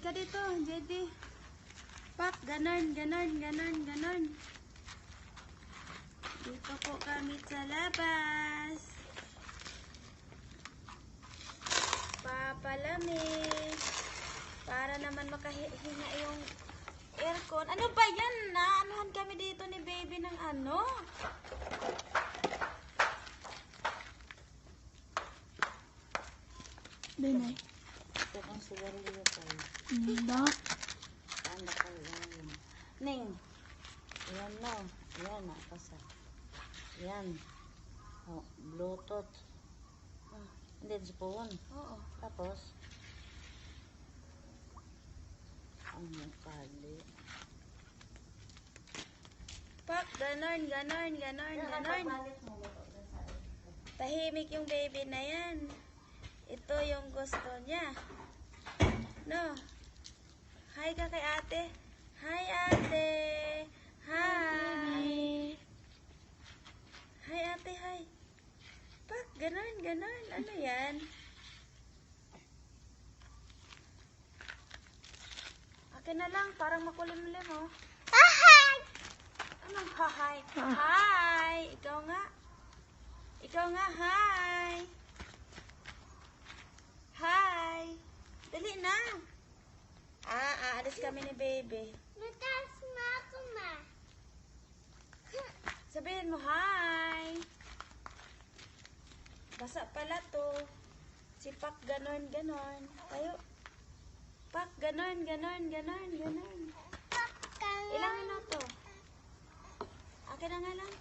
ka dito, Jedy. Pak, ganon, ganon, ganon, ganon. Dito po kami sa labas. Papalamig. Para naman makahinga yung aircon. Ano ba yan? Naanuhan kami dito ni baby ng ano? Dinay. Ito kang sigarilyo tayo. Hindi. Tanda ka yan. Ning. Ayan na. Ayan na. Pasa. Ayan. Oh, Bluetooth. Hindi, phone. Oo. Tapos. Ang kali. Pak, ganon, ganon, ganon, ganon. Tahimik yung baby na yan. Ito yung gusto niya. No. Hi ka kay ate. Hi ate. Hi. Hi ate, hi. Pak, ganon, ganon. Ano yan? Akin na lang, parang makulimlim oh. Hi! Anong hi? Hi! Ikaw nga. Ikaw nga, hi! Hi! Dali na! Aalis kami ni baby. Natas na ako, ma. Sabihin mo, hi! Basa pala to. Si Pak, ganon, ganon. Tayo. Pak, ganon, ganon, ganon, ganon. Ilang minuto? Akin na nga lang.